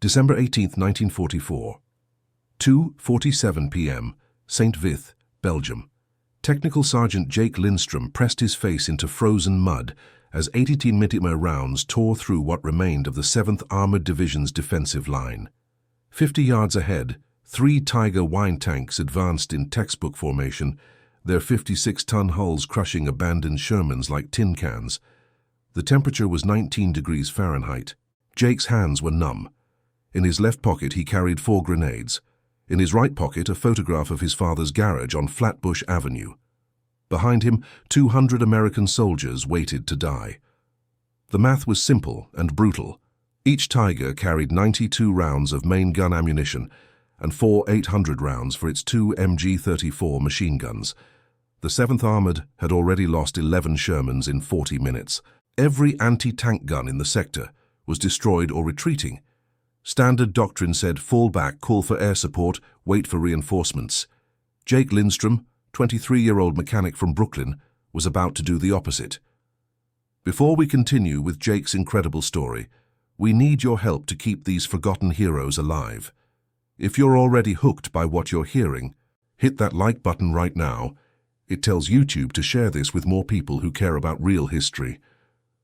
December 18, 1944. 2:47 p.m., St. Vith, Belgium. Technical Sergeant Jake Lindstrom pressed his face into frozen mud as 80mm rounds tore through what remained of the 7th Armored Division's defensive line. 50 yards ahead, 3 Tiger wine tanks advanced in textbook formation, their 56-ton hulls crushing abandoned Shermans like tin cans. The temperature was 19 degrees Fahrenheit. Jake's hands were numb. In his left pocket he carried 4 grenades. In his right pocket a photograph of his father's garage on Flatbush Avenue. Behind him, 200 American soldiers waited to die. The math was simple and brutal. Each Tiger carried 92 rounds of main gun ammunition and 4 800 rounds for its 2 MG-34 machine guns. The 7th Armored had already lost 11 Shermans in 40 minutes. Every anti-tank gun in the sector was destroyed or retreating. Standard doctrine said fall back, call for air support, wait for reinforcements. Jake Lindstrom, 23-year-old mechanic from Brooklyn, was about to do the opposite. Before we continue with Jake's incredible story, we need your help to keep these forgotten heroes alive. If you're already hooked by what you're hearing, hit that like button right now. It tells YouTube to share this with more people who care about real history.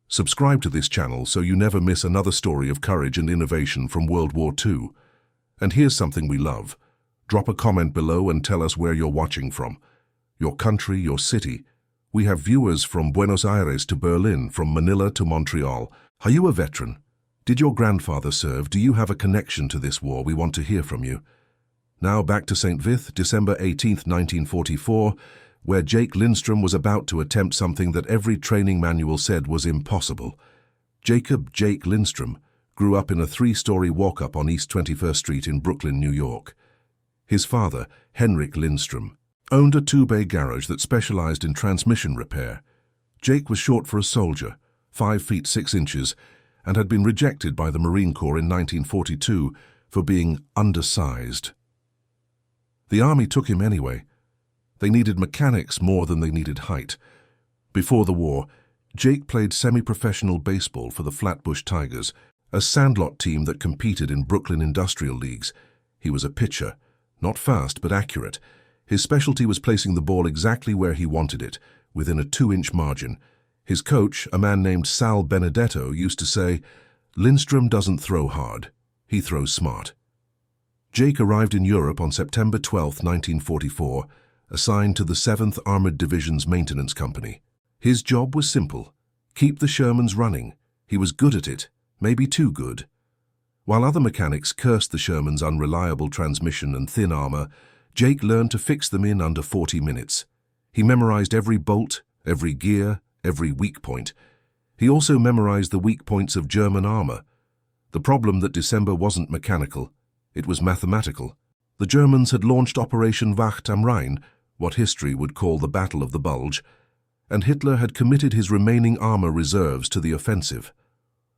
Subscribe to this channel so you never miss another story of courage and innovation from World War II. And here's something we love. Drop a comment below and tell us where you're watching from. Your country, your city. We have viewers from Buenos Aires to Berlin, from Manila to Montreal. Are you a veteran? Did your grandfather serve? Do you have a connection to this war? We want to hear from you. Now back to St. Vith, December 18, 1944, where Jake Lindstrom was about to attempt something that every training manual said was impossible. Jake Lindstrom grew up in a 3-story walk-up on East 21st Street in Brooklyn, New York. His father, Henrik Lindstrom, owned a 2-bay garage that specialized in transmission repair. Jake was short for a soldier, 5 feet 6 inches, and had been rejected by the Marine Corps in 1942 for being undersized. The Army took him anyway. They needed mechanics more than they needed height. Before the war, Jake played semi-professional baseball for the Flatbush Tigers, a sandlot team that competed in Brooklyn industrial leagues. He was a pitcher, not fast but accurate. His specialty was placing the ball exactly where he wanted it, within a 2-inch margin. His coach, a man named Sal Benedetto, used to say, "Lindstrom doesn't throw hard, he throws smart." Jake arrived in Europe on September 12, 1944, assigned to the 7th Armored Division's maintenance company. His job was simple: keep the Shermans running. He was good at it, maybe too good. While other mechanics cursed the Sherman's unreliable transmission and thin armor, Jake learned to fix them in under 40 minutes. He memorized every bolt, every gear, every weak point. He also memorized the weak points of German armor. The problem that December wasn't mechanical, it was mathematical. The Germans had launched Operation Wacht am Rhein, what history would call the Battle of the Bulge, and Hitler had committed his remaining armor reserves to the offensive.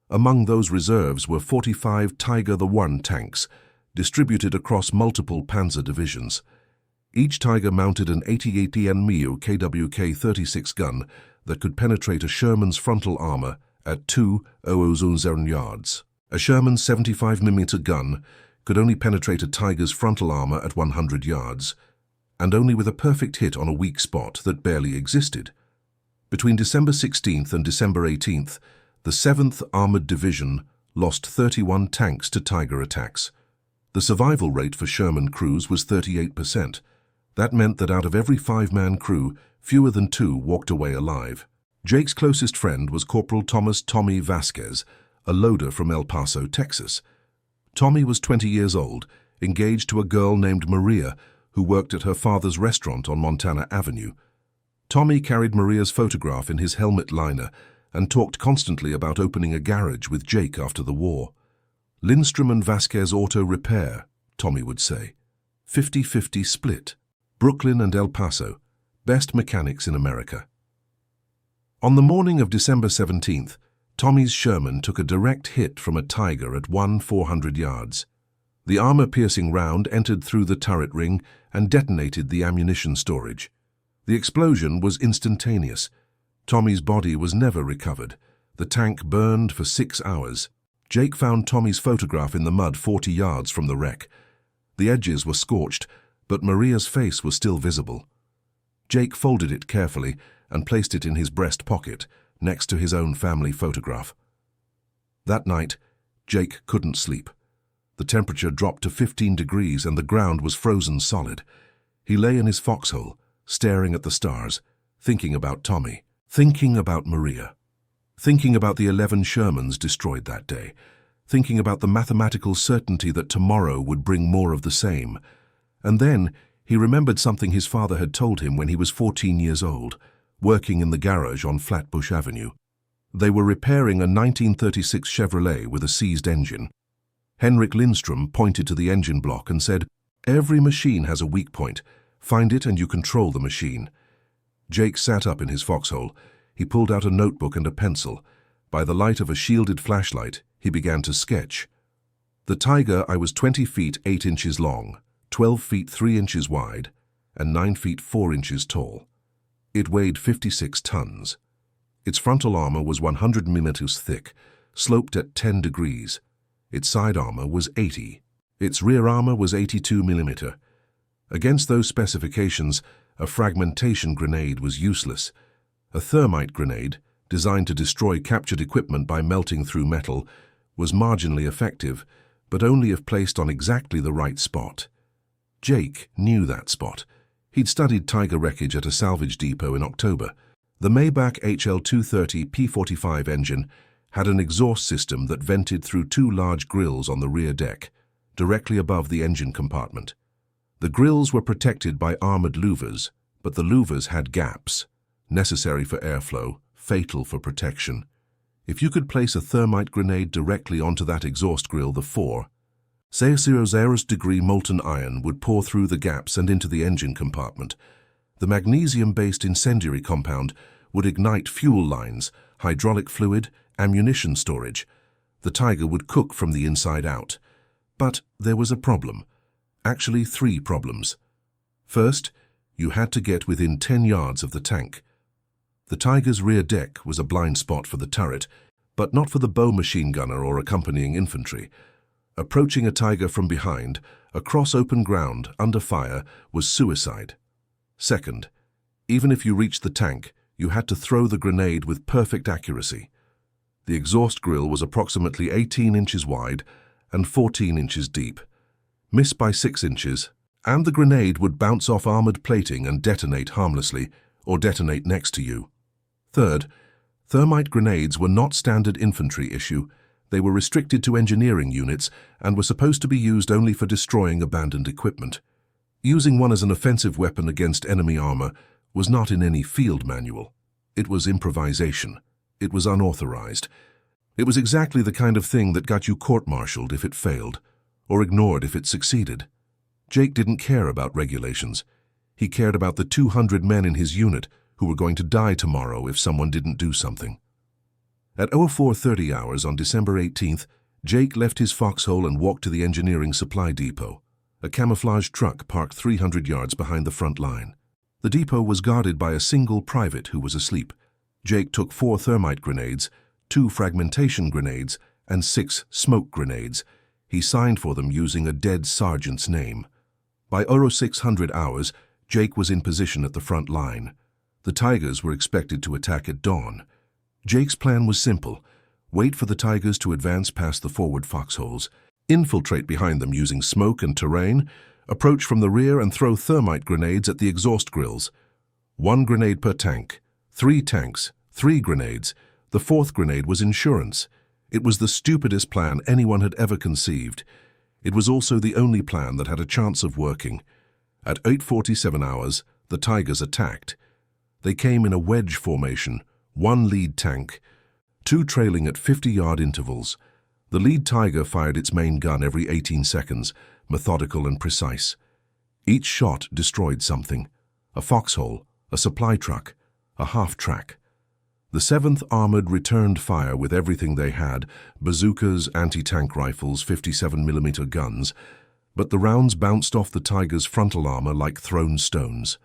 Among those reserves were 45 Tiger I tanks, distributed across multiple panzer divisions. Each Tiger mounted an 88 Mio KWK-36 gun that could penetrate a Sherman's frontal armor at 2,000 yards. A Sherman 75mm gun could only penetrate a Tiger's frontal armor at 100 yards, and only with a perfect hit on a weak spot that barely existed. Between December 16th and December 18th, the 7th Armored Division lost 31 tanks to Tiger attacks. The survival rate for Sherman crews was 38%. That meant that out of every 5-man crew, fewer than 2 walked away alive. Jake's closest friend was Corporal Thomas "Tommy" Vasquez, a loader from El Paso, Texas. Tommy was 20 years old, engaged to a girl named Maria, who worked at her father's restaurant on Montana Avenue. Tommy carried Maria's photograph in his helmet liner and talked constantly about opening a garage with Jake after the war. "Lindstrom and Vasquez Auto Repair," Tommy would say. 50-50 split. Brooklyn and El Paso, best mechanics in America. On the morning of December 17th, Tommy's Sherman took a direct hit from a Tiger at 400 yards. The armor-piercing round entered through the turret ring and detonated the ammunition storage. The explosion was instantaneous. Tommy's body was never recovered. The tank burned for 6 hours. Jake found Tommy's photograph in the mud 40 yards from the wreck. The edges were scorched, but Maria's face was still visible. Jake folded it carefully and placed it in his breast pocket, next to his own family photograph. That night, Jake couldn't sleep. The temperature dropped to 15 degrees and the ground was frozen solid. He lay in his foxhole, staring at the stars, thinking about Tommy, thinking about Maria, thinking about the 11 Shermans destroyed that day, thinking about the mathematical certainty that tomorrow would bring more of the same. And then he remembered something his father had told him when he was 14 years old, working in the garage on Flatbush Avenue. They were repairing a 1936 Chevrolet with a seized engine. Henrik Lindstrom pointed to the engine block and said, "Every machine has a weak point. Find it and you control the machine." Jake sat up in his foxhole. He pulled out a notebook and a pencil. By the light of a shielded flashlight, he began to sketch. The Tiger I was 20 feet 8 inches long, 12 feet 3 inches wide, and 9 feet 4 inches tall. It weighed 56 tons. Its frontal armor was 100 millimeters thick, sloped at 10 degrees. Its side armor was 80. Its rear armor was 82 millimeter. Against those specifications, a fragmentation grenade was useless. A thermite grenade, designed to destroy captured equipment by melting through metal, was marginally effective, but only if placed on exactly the right spot. Jake knew that spot. He'd studied Tiger wreckage at a salvage depot in October. The Maybach HL230 P45 engine had an exhaust system that vented through 2 large grills on the rear deck, directly above the engine compartment. The grills were protected by armored louvers, but the louvers had gaps, necessary for airflow, fatal for protection. If you could place a thermite grenade directly onto that exhaust grill, the 4.00 molten iron would pour through the gaps and into the engine compartment. The magnesium-based incendiary compound would ignite fuel lines, hydraulic fluid, ammunition storage. The Tiger would cook from the inside out. But there was a problem. Actually, 3 problems. First, you had to get within 10 yards of the tank. The Tiger's rear deck was a blind spot for the turret, but not for the bow machine gunner or accompanying infantry. Approaching a Tiger from behind, across open ground, under fire, was suicide. Second, even if you reached the tank, you had to throw the grenade with perfect accuracy. The exhaust grill was approximately 18 inches wide and 14 inches deep. Miss by 6 inches, and the grenade would bounce off armored plating and detonate harmlessly, or detonate next to you. Third, thermite grenades were not standard infantry issue. They were restricted to engineering units and were supposed to be used only for destroying abandoned equipment. Using one as an offensive weapon against enemy armor was not in any field manual. It was improvisation. It was unauthorized. It was exactly the kind of thing that got you court-martialed if it failed, or ignored if it succeeded. Jake didn't care about regulations. He cared about the 200 men in his unit who were going to die tomorrow if someone didn't do something. At 04:30 hours on December 18th, Jake left his foxhole and walked to the engineering supply depot, a camouflage truck parked 300 yards behind the front line. The depot was guarded by a single private who was asleep. Jake took 4 thermite grenades, 2 fragmentation grenades, and 6 smoke grenades. He signed for them using a dead sergeant's name. By 0600 hours, Jake was in position at the front line. The Tigers were expected to attack at dawn. Jake's plan was simple: wait for the Tigers to advance past the forward foxholes, infiltrate behind them using smoke and terrain, approach from the rear and throw thermite grenades at the exhaust grills. 1 grenade per tank. 3 tanks, 3 grenades. The 4th grenade was insurance. It was the stupidest plan anyone had ever conceived. It was also the only plan that had a chance of working. At 8:47 hours, the Tigers attacked. They came in a wedge formation, 1 lead tank, 2 trailing at 50-yard intervals. The lead Tiger fired its main gun every 18 seconds, methodical and precise. Each shot destroyed something: a foxhole, a supply truck, a half-track. The 7th Armored returned fire with everything they had: bazookas, anti-tank rifles, 57mm guns, but the rounds bounced off the Tiger's frontal armor like thrown stones.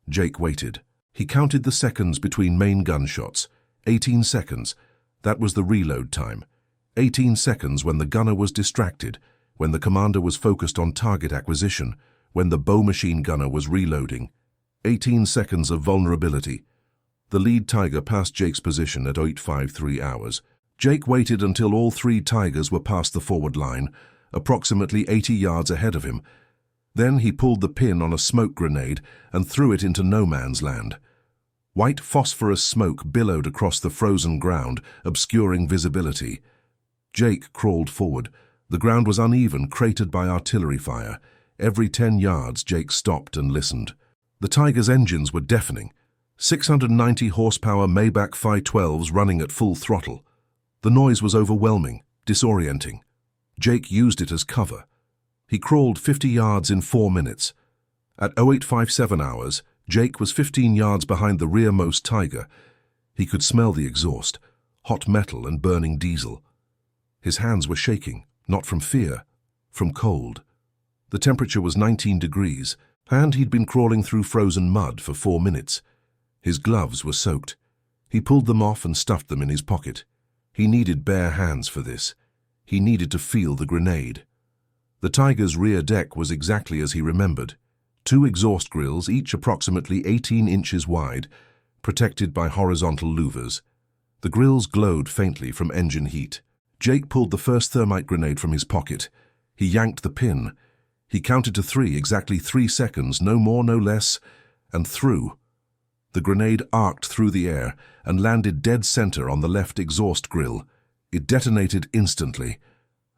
Jake waited. He counted the seconds between main gunshots. 18 seconds. That was the reload time. 18 seconds when the gunner was distracted, when the commander was focused on target acquisition, when the bow machine gunner was reloading. 18 seconds of vulnerability. The lead Tiger passed Jake's position at 08:53 hours. Jake waited until all three Tigers were past the forward line, approximately 80 yards ahead of him. Then he pulled the pin on a smoke grenade and threw it into no man's land. White phosphorus smoke billowed across the frozen ground, obscuring visibility. Jake crawled forward. The ground was uneven, cratered by artillery fire. Every 10 yards, Jake stopped and listened. The Tiger's engines were deafening. 690 horsepower Maybach Phi 12s running at full throttle. The noise was overwhelming, disorienting. Jake used it as cover. He crawled 50 yards in 4 minutes. At 08:57 hours, Jake was 15 yards behind the rearmost Tiger. He could smell the exhaust, hot metal and burning diesel. His hands were shaking, not from fear, from cold. The temperature was 19 degrees, and he'd been crawling through frozen mud for 4 minutes. His gloves were soaked. He pulled them off and stuffed them in his pocket. He needed bare hands for this. He needed to feel the grenade. The Tiger's rear deck was exactly as he remembered. 2 exhaust grills, each approximately 18 inches wide, protected by horizontal louvers. The grills glowed faintly from engine heat. Jake pulled the first thermite grenade from his pocket. He yanked the pin. He counted to 3, exactly 3 seconds, no more, no less, and threw. The grenade arced through the air and landed dead center on the left exhaust grill. It detonated instantly.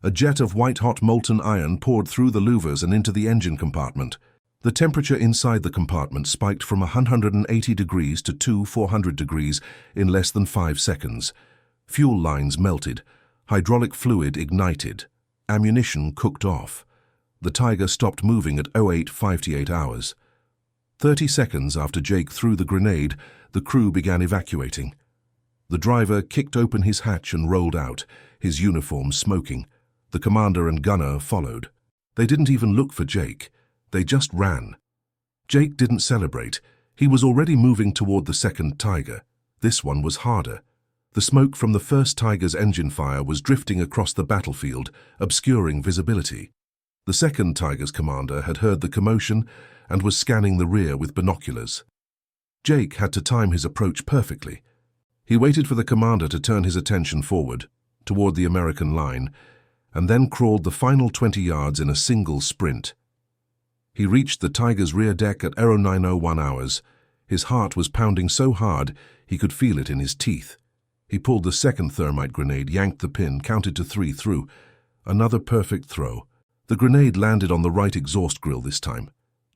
A jet of white-hot molten iron poured through the louvers and into the engine compartment. The temperature inside the compartment spiked from 180 degrees to 400 degrees in less than 5 seconds. Fuel lines melted. Hydraulic fluid ignited. Ammunition cooked off. The Tiger stopped moving at 08:58 hours. 30 seconds after Jake threw the grenade, the crew began evacuating. The driver kicked open his hatch and rolled out, his uniform smoking. The commander and gunner followed. They didn't even look for Jake. They just ran. Jake didn't celebrate. He was already moving toward the second Tiger. This one was harder. The smoke from the first Tiger's engine fire was drifting across the battlefield, obscuring visibility. The second Tiger's commander had heard the commotion and was scanning the rear with binoculars. Jake had to time his approach perfectly. He waited for the commander to turn his attention forward, toward the American line, and then crawled the final 20 yards in a single sprint. He reached the Tiger's rear deck at 09:01 hours. His heart was pounding so hard he could feel it in his teeth. He pulled the second thermite grenade, yanked the pin, counted to 3, threw. Another perfect throw. The grenade landed on the right exhaust grill this time.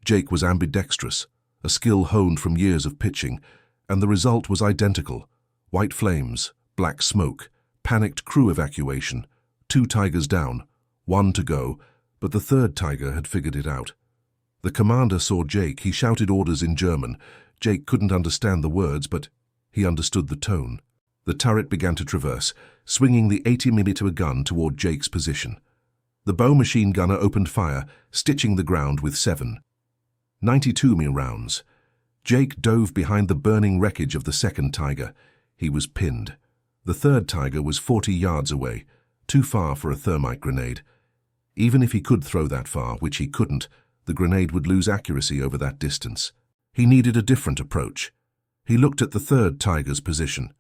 Jake was ambidextrous, a skill honed from years of pitching, and the result was identical. White flames, black smoke, panicked crew evacuation. 2 Tigers down, 1 to go, but the third Tiger had figured it out. The commander saw Jake. He shouted orders in German. Jake couldn't understand the words, but he understood the tone. The turret began to traverse, swinging the 80mm gun toward Jake's position. The bow machine gunner opened fire, stitching the ground with 7. 92mm rounds. Jake dove behind the burning wreckage of the second Tiger. He was pinned. The third Tiger was 40 yards away, too far for a thermite grenade. Even if he could throw that far, which he couldn't, the grenade would lose accuracy over that distance. He needed a different approach. He looked at the third Tiger's position.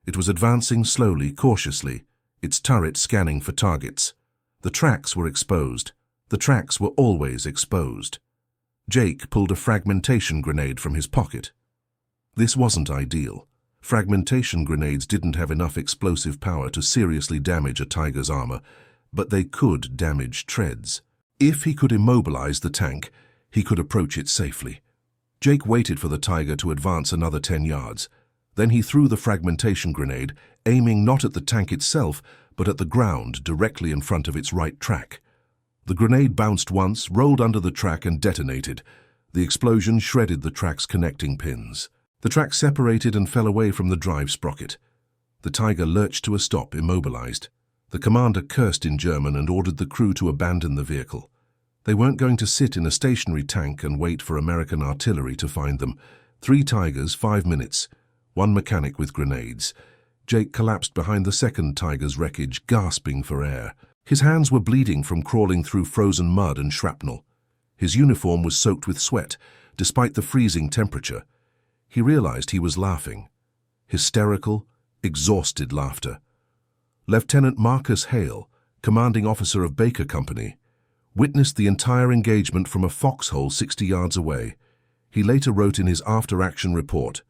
It was advancing slowly, cautiously, its turret scanning for targets. The tracks were exposed. The tracks were always exposed. Jake pulled a fragmentation grenade from his pocket. This wasn't ideal. Fragmentation grenades didn't have enough explosive power to seriously damage a Tiger's armor, but they could damage treads. If he could immobilize the tank, he could approach it safely. Jake waited for the Tiger to advance another 10 yards. Then he threw the fragmentation grenade, aiming not at the tank itself, but at the ground directly in front of its right track. The grenade bounced once, rolled under the track and detonated. The explosion shredded the track's connecting pins. The track separated and fell away from the drive sprocket. The Tiger lurched to a stop, immobilized. The commander cursed in German and ordered the crew to abandon the vehicle. They weren't going to sit in a stationary tank and wait for American artillery to find them. 3 Tigers, 5 minutes. 1 mechanic with grenades. Jake collapsed behind the second Tiger's wreckage, gasping for air. His hands were bleeding from crawling through frozen mud and shrapnel. His uniform was soaked with sweat, despite the freezing temperature. He realized he was laughing. Hysterical, exhausted laughter. Lieutenant Marcus Hale, commanding officer of Baker Company, witnessed the entire engagement from a foxhole 60 yards away. He later wrote in his after-action report,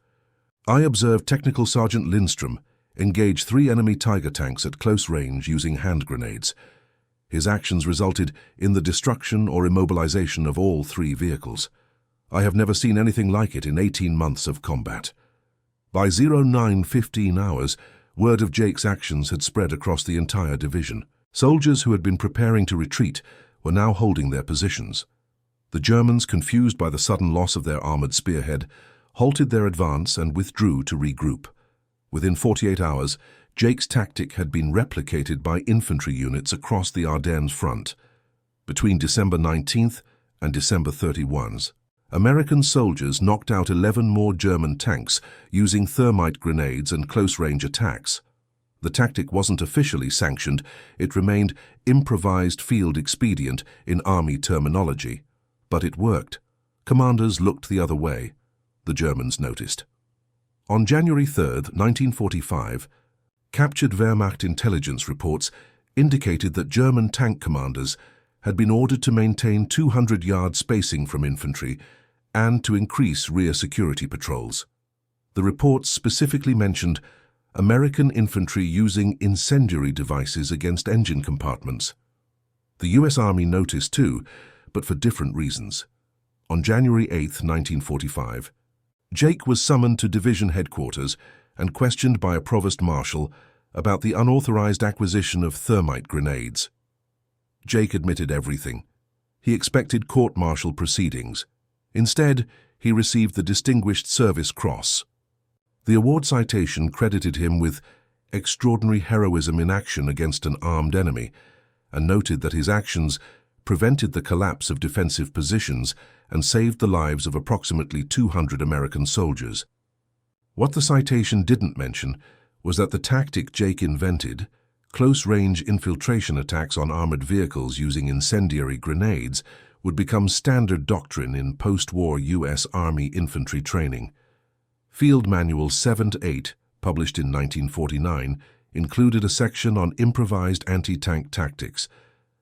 "I observed Technical Sergeant Lindstrom engage 3 enemy Tiger tanks at close range using hand grenades. His actions resulted in the destruction or immobilization of all 3 vehicles. I have never seen anything like it in 18 months of combat." By 09:15 hours, word of Jake's actions had spread across the entire division. Soldiers who had been preparing to retreat were now holding their positions. The Germans, confused by the sudden loss of their armored spearhead, halted their advance and withdrew to regroup. Within 48 hours, Jake's tactic had been replicated by infantry units across the Ardennes front. Between December 19th and December 31st, American soldiers knocked out 11 more German tanks using thermite grenades and close-range attacks. The tactic wasn't officially sanctioned, it remained improvised field expedient in Army terminology. But it worked. Commanders looked the other way. The Germans noticed. On January 3, 1945, captured Wehrmacht intelligence reports indicated that German tank commanders had been ordered to maintain 200-yard spacing from infantry and to increase rear security patrols. The reports specifically mentioned American infantry using incendiary devices against engine compartments. The U.S. Army noticed too, but for different reasons. On January 8, 1945, Jake was summoned to division headquarters and questioned by a provost marshal about the unauthorized acquisition of thermite grenades. Jake admitted everything. He expected court-martial proceedings. Instead, he received the Distinguished Service Cross. The award citation credited him with extraordinary heroism in action against an armed enemy and noted that his actions prevented the collapse of defensive positions and saved the lives of approximately 200 American soldiers. What the citation didn't mention was that the tactic Jake invented, close-range infiltration attacks on armored vehicles using incendiary grenades, would become standard doctrine in post-war U.S. Army infantry training. Field Manual 7-8, published in 1949, included a section on improvised anti-tank tactics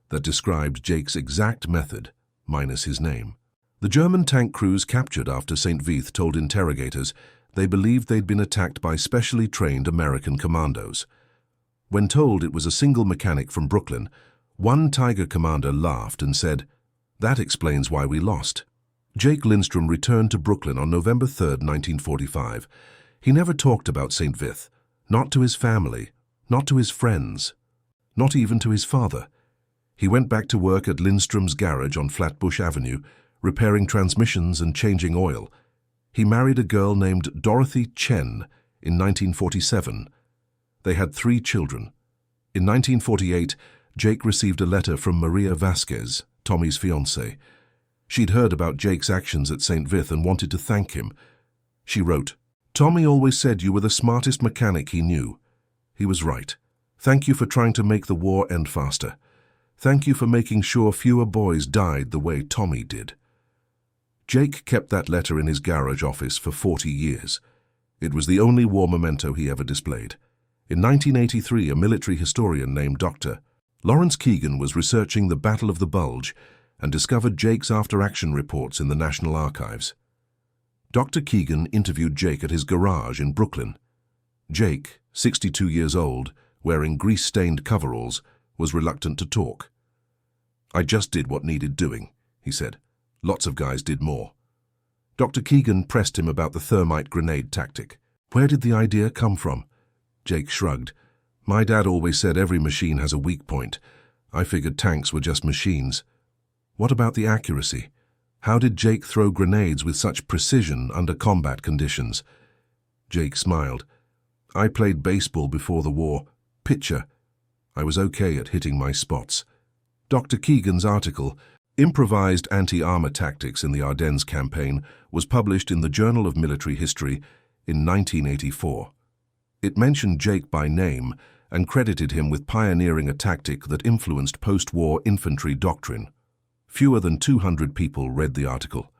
that described Jake's exact method, minus his name. The German tank crews captured after St. Vith told interrogators they believed they'd been attacked by specially trained American commandos. When told it was a single mechanic from Brooklyn, one Tiger commander laughed and said, "That explains why we lost." Jake Lindstrom returned to Brooklyn on November 3, 1945. He never talked about St. Vith, not to his family, not to his friends, not even to his father. He went back to work at Lindstrom's garage on Flatbush Avenue, repairing transmissions and changing oil. He married a girl named Dorothy Chen in 1947. They had 3 children. In 1948, Jake received a letter from Maria Vasquez, Tommy's fiancée. She'd heard about Jake's actions at St. Vith and wanted to thank him. She wrote, "Tommy always said you were the smartest mechanic he knew. He was right. Thank you for trying to make the war end faster. Thank you for making sure fewer boys died the way Tommy did." Jake kept that letter in his garage office for 40 years. It was the only war memento he ever displayed. In 1983, a military historian named Dr. Lawrence Keegan was researching the Battle of the Bulge and discovered Jake's after-action reports in the National Archives. Dr. Keegan interviewed Jake at his garage in Brooklyn. Jake, 62 years old, wearing grease-stained coveralls, was reluctant to talk. "I just did what needed doing," he said. "Lots of guys did more." Dr. Keegan pressed him about the thermite grenade tactic. "Where did the idea come from?" Jake shrugged. "My dad always said every machine has a weak point. I figured tanks were just machines." "What about the accuracy? How did Jake throw grenades with such precision under combat conditions?" Jake smiled. "I played baseball before the war. Pitcher. I was okay at hitting my spots." Dr. Keegan's article, Improvised Anti-Armor Tactics in the Ardennes Campaign, was published in the Journal of Military History in 1984. It mentioned Jake by name and credited him with pioneering a tactic that influenced post-war infantry doctrine. Fewer than 200 people read the article.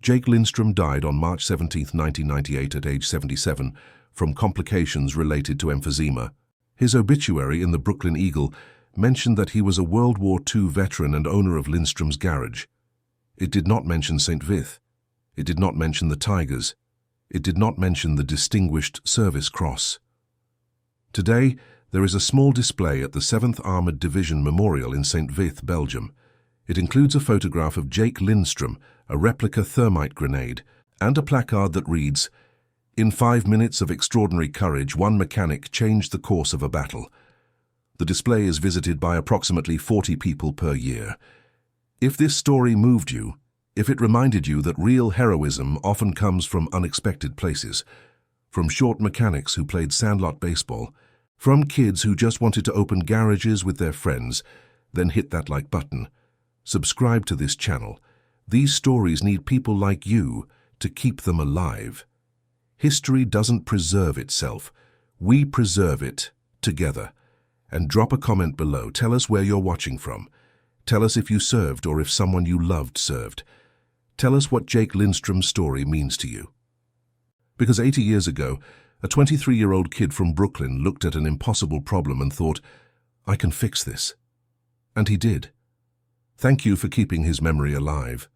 Jake Lindstrom died on March 17, 1998 at age 77 from complications related to emphysema. His obituary in the Brooklyn Eagle mentioned that he was a World War II veteran and owner of Lindstrom's Garage. It did not mention St. Vith. It did not mention the Tigers. It did not mention the Distinguished Service Cross. Today, there is a small display at the 7th Armoured Division Memorial in St. Vith, Belgium. It includes a photograph of Jake Lindstrom, a replica thermite grenade, and a placard that reads, "In 5 minutes of extraordinary courage, one mechanic changed the course of a battle." The display is visited by approximately 40 people per year. If this story moved you, if it reminded you that real heroism often comes from unexpected places, from short mechanics who played sandlot baseball, from kids who just wanted to open garages with their friends, then hit that like button. Subscribe to this channel. These stories need people like you to keep them alive. History doesn't preserve itself. We preserve it together. And drop a comment below. Tell us where you're watching from. Tell us if you served or if someone you loved served. Tell us what Jake Lindstrom's story means to you. Because 80 years ago, a 23-year-old kid from Brooklyn looked at an impossible problem and thought, "I can fix this." And he did. Thank you for keeping his memory alive.